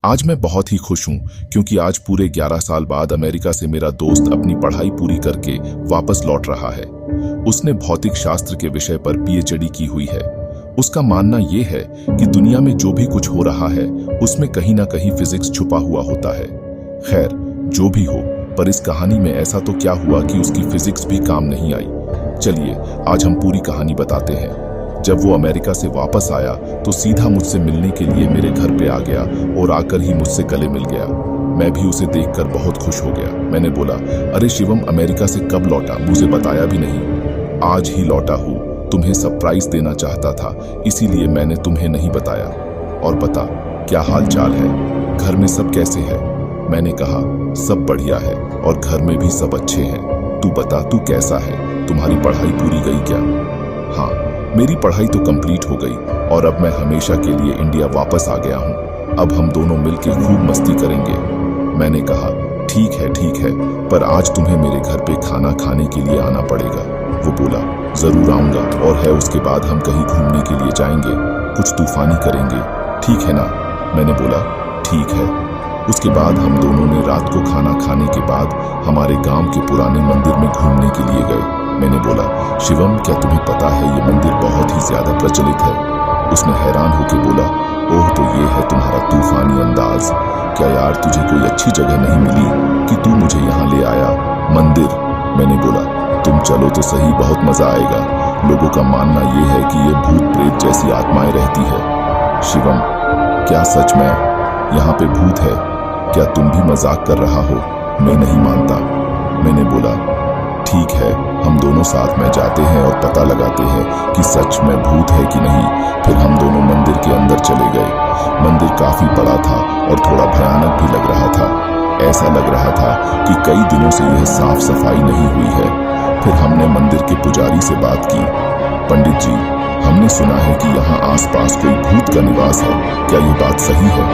आज मैं बहुत ही खुश हूँ क्योंकि आज पूरे 11 साल बाद अमेरिका से मेरा दोस्त अपनी पढ़ाई पूरी करके वापस लौट रहा है। उसने भौतिक शास्त्र के विषय पर पीएचडी की हुई है। उसका मानना यह है कि दुनिया में जो भी कुछ हो रहा है उसमें कहीं ना कहीं फिजिक्स छुपा हुआ होता है। खैर, जो भी हो, पर इस कहानी में ऐसा तो क्या हुआ कि उसकी फिजिक्स भी काम नहीं आई। चलिए आज हम पूरी कहानी बताते हैं। जब वो अमेरिका से वापस आया तो सीधा मुझसे मिलने के लिए मेरे घर पे आ गया और आकर ही मुझसे गले मिल गया। मैं भी उसे देखकर बहुत खुश हो गया। मैंने बोला, अरे शिवम, अमेरिका से कब लौटा? मुझे बताया भी नहीं। आज ही लौटा हूँ, तुम्हें सरप्राइज देना चाहता था, इसीलिए मैंने तुम्हें नहीं बताया। और बता, क्या हाल चाल है? घर में सब कैसे है? मैंने कहा, सब बढ़िया है और घर में भी सब अच्छे हैं। तू बता, तू कैसा है? तुम्हारी पढ़ाई पूरी गई क्या? हाँ, मेरी पढ़ाई तो कंप्लीट हो गई और अब मैं हमेशा के लिए इंडिया वापस आ गया हूँ। अब हम दोनों मिलकर खूब मस्ती करेंगे। मैंने कहा, ठीक है, पर आज तुम्हें मेरे घर पे खाना खाने के लिए आना पड़ेगा। वो बोला, जरूर आऊंगा, और है उसके बाद हम कहीं घूमने के लिए जाएंगे, कुछ तूफानी करेंगे, ठीक है ना? मैंने बोला, ठीक है। उसके बाद हम दोनों ने रात को खाना खाने के बाद हमारे गांव के पुराने मंदिर में घूमने के लिए गए। मैंने बोला, शिवम, क्या तुम्हें पता है ये मंदिर बहुत ही ज्यादा प्रचलित है? उसने हैरान होकर बोला, ओह, तो ये है तुम्हारा तूफानी अंदाज। क्या यार तुझे कोई अच्छी जगह नहीं मिली कि तू मुझे यहाँ ले आया? मंदिर? मैंने बोला, तुम चलो तो सही, बहुत मजा आएगा। लोगों का मानना ये है कि ये भूत प्रेत जैसी आत्माएं रहती है। शिवम, क्या सच में यहाँ पे भूत है? क्या तुम भी मजाक कर रहा हो? मैं नहीं मानता। मैंने बोला, ठीक है, हम दोनों साथ में जाते हैं और पता लगाते हैं कि सच में भूत है कि नहीं। फिर हम दोनों मंदिर के अंदर चले गए। मंदिर काफी बड़ा था और थोड़ा भयानक भी लग रहा था। ऐसा लग रहा था कि कई दिनों से यह साफ सफाई नहीं हुई है। फिर हमने मंदिर के पुजारी से बात की। पंडित जी, हमने सुना है कि यहाँ आसपास कोई भूत का निवास है, क्या ये बात सही है?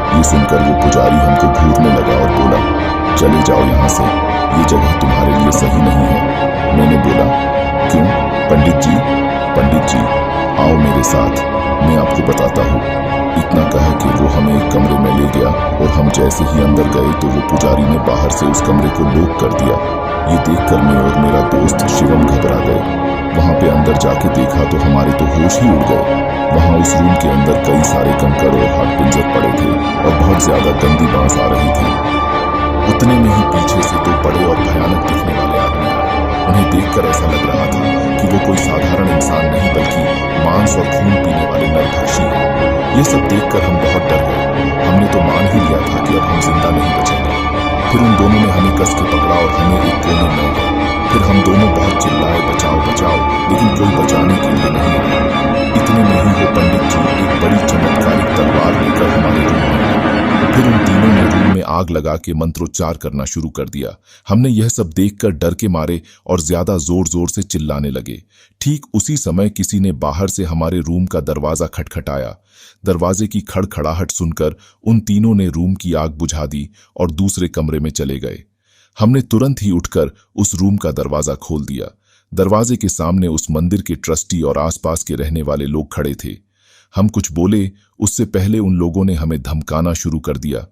ये सुनकर वो पुजारी हमको घूरने लगा और बोला, चले जाओ यहाँ से, ये जगह तुम्हारे लिए सही नहीं है। मैंने बोला, क्यों? पंडित जी, आओ मेरे साथ, मैं आपको बताता हूँ। इतना कह के वो हमें एक कमरे में ले गया और हम जैसे ही अंदर गए तो वो पुजारी ने बाहर से उस कमरे को लॉक कर दिया। ये देखकर मैं और मेरा दोस्त शिवम घबरा गए। वहां पे अंदर जाके देखा तो हमारे तो होश ही उड़ गए। वहां उस रूम के अंदर कई सारे कंकड़ और हाथ पिंजर पड़े थे और बहुत ज्यादा गंदी बांस आ रही थी। उतने में ही पीछे से दो बड़े और भयानक दिखने वाले आदमी आए। उन्हें देखकर ऐसा लग रहा था कि वो कोई साधारण इंसान नहीं बल्कि मांस और खून पीने वाले नरभक्षी हैं। ये सब देखकर हम बहुत डर गए। हमने तो मान ही लिया था कि अब हम जिंदा नहीं बचेंगे। फिर उन दोनों ने हमें कस के पकड़ा और हमें एक कोने में गए। फिर हम दोनों बहुत चिल्लाए, बचाओ बचाओ, लेकिन कोई बचाने के लिए नहीं आया। इतने में ही वो पंडित जी एक बड़ी चमत्कारिक तलवार लेकर हमारे रूम में आए। फिर उन तीनों ने रूम में आग लगा के मंत्रोच्चार करना शुरू कर दिया। हमने यह सब देखकर डर के मारे और ज्यादा जोर जोर से चिल्लाने लगे। ठीक उसी समय किसी ने बाहर से हमारे रूम का दरवाजा खटखटाया। दरवाजे की खड़खड़ाहट सुनकर उन तीनों ने रूम की आग बुझा दी और दूसरे कमरे में चले गए। हमने तुरंत ही उठकर उस रूम का दरवाजा खोल दिया। दरवाजे के सामने उस मंदिर के ट्रस्टी और आसपास के रहने वाले लोग खड़े थे। हम कुछ बोले उससे पहले उन लोगों ने हमें धमकाना शुरू कर दिया।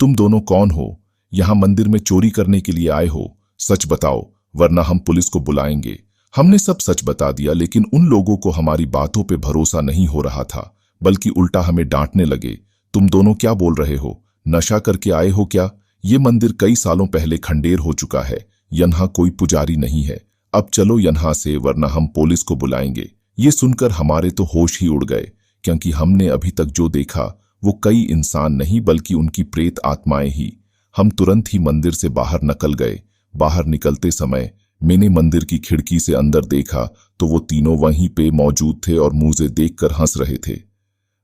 तुम दोनों कौन हो? यहां मंदिर में चोरी करने के लिए आए हो? सच बताओ, वरना हम पुलिस को बुलाएंगे। हमने सब सच बता दिया, लेकिन उन लोगों को हमारी बातों पे भरोसा नहीं हो रहा था, बल्कि उल्टा हमें डांटने लगे। तुम दोनों क्या बोल रहे हो? नशा करके आए हो क्या? ये मंदिर कई सालों पहले खंडेर हो चुका है। यहाँ कोई पुजारी नहीं है। अब चलो यहाँ से, वरना हम पुलिस को बुलाएंगे। ये सुनकर हमारे तो होश ही उड़ गए, क्योंकि हमने अभी तक जो देखा वो कई इंसान नहीं बल्कि उनकी प्रेत आत्माएं ही। हम तुरंत ही मंदिर से बाहर निकल गए। बाहर निकलते समय मैंने मंदिर की खिड़की से अंदर देखा तो वो तीनों वहीं पे मौजूद थे और मुझे देखकर हंस रहे थे।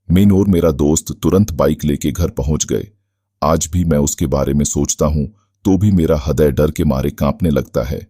मैं और मेरा दोस्त तुरंत बाइक लेके घर पहुंच गए। आज भी मैं उसके बारे में सोचता हूं तो भी मेरा हृदय डर के मारे कांपने लगता है।